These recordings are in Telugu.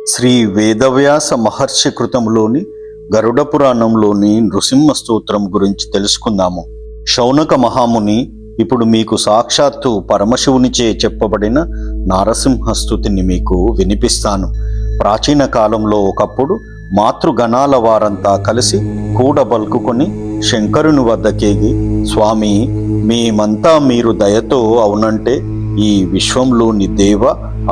శ్రీ వేదవ్యాస మహర్షి కృతంలోని గరుడ పురాణంలోని నృసింహ స్తోత్రం గురించి తెలుసుకుందాము. శౌనక మహాముని ఇప్పుడు మీకు సాక్షాత్తు పరమశివునిచే చెప్పబడిన నారసింహ స్తుతిని మీకు వినిపిస్తాను. ప్రాచీన కాలంలో ఒకప్పుడు మాతృగణాల వారంతా కలిసి కూడబల్కుకొని శంకరుని వద్దకేగి, స్వామి, మేమంతా మీరు దయతో అవునంటే ఈ విశ్వంలోని దేవ,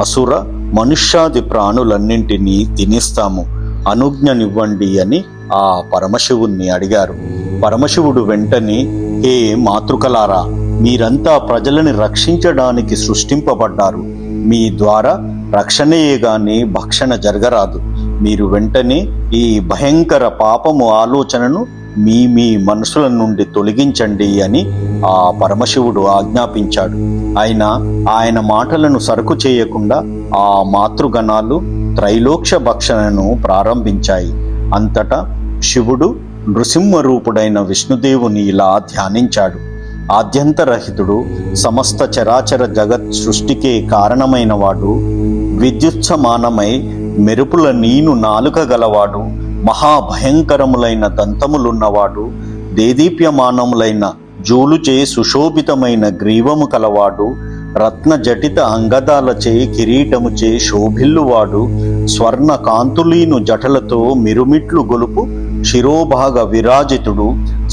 అసుర, మనుష్యాది ప్రాణులన్నింటినీ తినేస్తాము, అనుజ్ఞనివ్వండి అని ఆ పరమశివుణ్ణి అడిగారు. పరమశివుడు వెంటనే, హే మాతృకలారా, మీరంతా ప్రజలని రక్షించడానికి సృష్టింపబడ్డారు. మీ ద్వారా రక్షణయే గాని భక్షణ జరగరాదు. మీరు వెంటనే ఈ భయంకర పాపము ఆలోచనను మీ మనసుల నుండి తొలగించండి అని ఆ పరమశివుడు ఆజ్ఞాపించాడు. ఆయన మాటలను సరుకు చేయకుండా ఆ మాతృగణాలు త్రైలోక్య భక్షణను ప్రారంభించాయి. అంతటా శివుడు నృసింహ రూపుడైన విష్ణుదేవుని ఇలా ధ్యానించాడు. ఆద్యంతరహితుడు, సమస్త చరాచర జగత్ సృష్టికే కారణమైన వాడు, విద్యుత్సమానమై మెరుపుల నీను నాలుక గలవాడు, మహాభయంకరములైన దంతములున్నవాడు, దేదీప్యమానములైన జూలుచే సుశోభితమైన గ్రీవము కలవాడు, రత్న జటిత అంగదాలచే కిరీటముచే శోభిల్లువాడు, స్వర్ణ కాంతులీను జటలతో మిరుమిట్లు గొలుపు శిరోభాగ విరాజితుడు,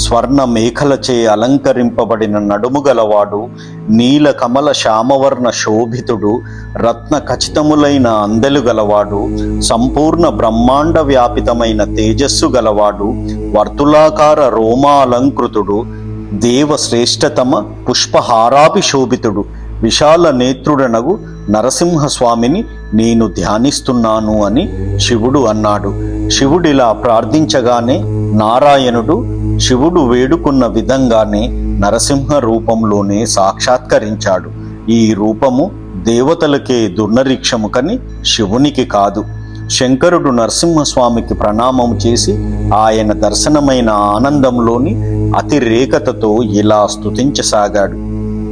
స్వర్ణ మేఖలచే అలంకరింపబడిన నడుము గలవాడు, నీల కమల శ్యామవర్ణ శోభితుడు, రత్న ఖచ్చితములైన అందెలు గలవాడు, సంపూర్ణ బ్రహ్మాండ వ్యాపితమైన తేజస్సు గలవాడు, వర్తులాకార రోమాలంకృతుడు, దేవ శ్రేష్టతమ పుష్పహారాభిశోభితుడు, విశాల నేత్రుడనగు నరసింహస్వామిని నేను ధ్యానిస్తున్నాను అని శివుడు అన్నాడు. శివుడిలా ప్రార్థించగానే నారాయణుడు శివుడు వేడుకున్న విధంగానే నరసింహ రూపంలోనే సాక్షాత్కరించాడు. ఈ రూపము దేవతలకే దుర్నరీక్షము కని శివునికి కాదు. శంకరుడు నరసింహస్వామికి ప్రణామం చేసి ఆయన దర్శనమైన ఆనందంలోని అతిరేకతతో ఇలా స్తుతించసాగాడు.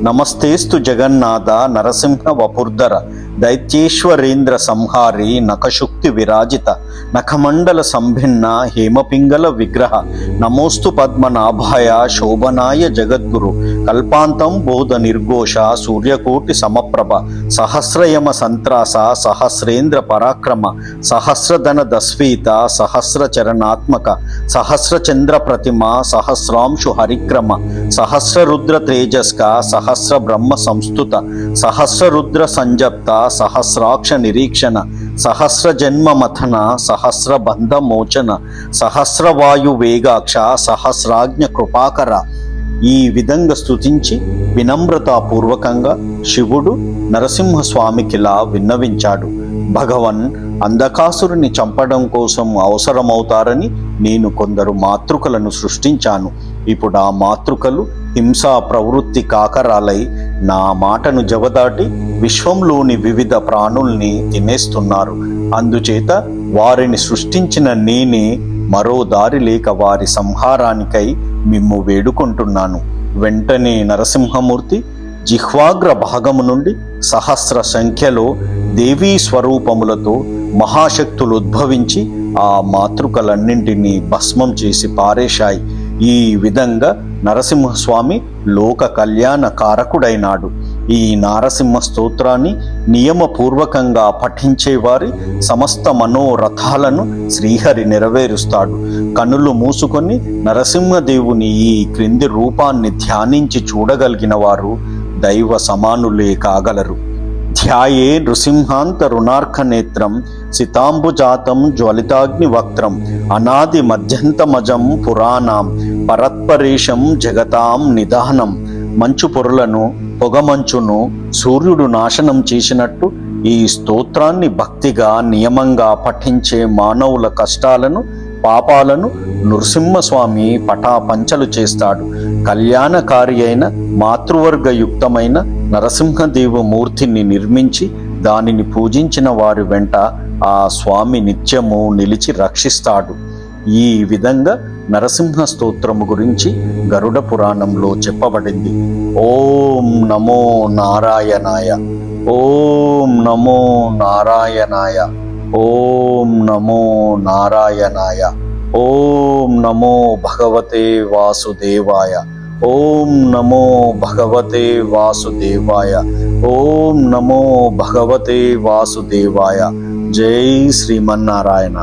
నమస్తేస్తు జగన్నాథ నరసింహ వపుర్ధర, దైత్యేశ్వరేంద్ర సంహారి, నఖశుక్తి విరాజిత, నఖమండల సంభిన్న హేమపింగళ విగ్రహ, నమోస్తు పద్మనాభాయ శోభనాయ జగద్గురు, కల్పాంతం బోధ నిర్ఘోష, సూర్యకోటి సమప్రభ, సహస్రయమ సంత్రాస, సహస్రేంద్ర పరాక్రమ, సహస్రధన దస్వీత, సహస్ర చరణాత్మక, సహస్రచంద్ర ప్రతిమ, సహస్రాంశు హరిక్రమ, సహస్ర రుద్ర తేజస్క, సహస్ర బ్రహ్మ సంస్థుత, సహస్ర రుద్ర సంజప్త, సహస్రాక్ష నిరీక్షణ, సహస్ర జన్మ మథన, సహస్ర బంధ మోచన, సహస్ర వాయు వేగాక్ష, సహస్రాజ్ఞ కృపాకర. ఈ విధంగా స్తుతించి వినమ్రతాపూర్వకంగా శివుడు నరసింహస్వామికిలా విన్నవించాడు. భగవన్, అంధకాసురుని చంపడం కోసం అవసరమవుతారని నేను కొందరు మాతృకలను సృష్టించాను. ఇప్పుడు ఆ మాతృకలు హింసా ప్రవృత్తి కాకరాలై నా మాటను జవదాటి విశ్వంలోని వివిధ ప్రాణుల్ని తినేస్తున్నారు. అందుచేత వారిని సృష్టించిన నేనే మరో దారి లేక వారి సంహారానికై మిమ్ము వేడుకుంటున్నాను. వెంటనే నరసింహమూర్తి జిహ్వాగ్ర భాగము నుండి సహస్ర సంఖ్యలో దేవీ స్వరూపములతో మహాశక్తులు ఉద్భవించి ఆ మాతృకలన్నింటినీ భస్మం చేసి పారేశాయి. ఈ విధంగా నరసింహస్వామి లోక కళ్యాణ కారకుడైనాడు. ఈ నారసింహ స్తోత్రాన్ని నియమపూర్వకంగా పఠించేవారి సమస్త మనోరథాలను శ్రీహరి నెరవేరుస్తాడు. కనులు మూసుకొని నరసింహదేవుని ఈ క్రింది రూపాన్ని ధ్యానించి చూడగలిగిన వారు దైవ సమానులే కాగలరు. ధ్యాయే నృసింహాంత రుణార్క నేత్రం, సితాంబుజాతం జ్వలితాగ్ని వక్త్రం, అనాది మధ్యంతమజం పురాణం, పరత్పరేశం జగతాం నిదానం. మంచు పొరలను, పొగమంచును సూర్యుడు నాశనం చేసినట్టు ఈ స్తోత్రాన్ని భక్తిగా నియమంగా పఠించే మానవుల కష్టాలను, పాపాలను నృసింహస్వామి పటాపంచలు చేస్తాడు. కళ్యాణకారి అయిన మాతృవర్గయుక్తమైన నరసింహదేవ మూర్తిని నిర్మించి దానిని పూజించిన వారి వెంట ఆ స్వామి నిత్యము నిలిచి రక్షిస్తాడు. ఈ విధంగా నరసింహ స్తోత్రము గురించి గరుడ పురాణంలో చెప్పబడింది. ఓం నమో నారాయణాయ, ఓం నమో నారాయణాయ, ఓం నమో నారాయణాయ. ఓం నమో భగవతే వాసుదేవాయ. ఓం నమో భగవతే వాసుదేవాయ. ఓం నమో భగవతే వాసుదేవాయ. జై శ్రీమన్నారాయణ.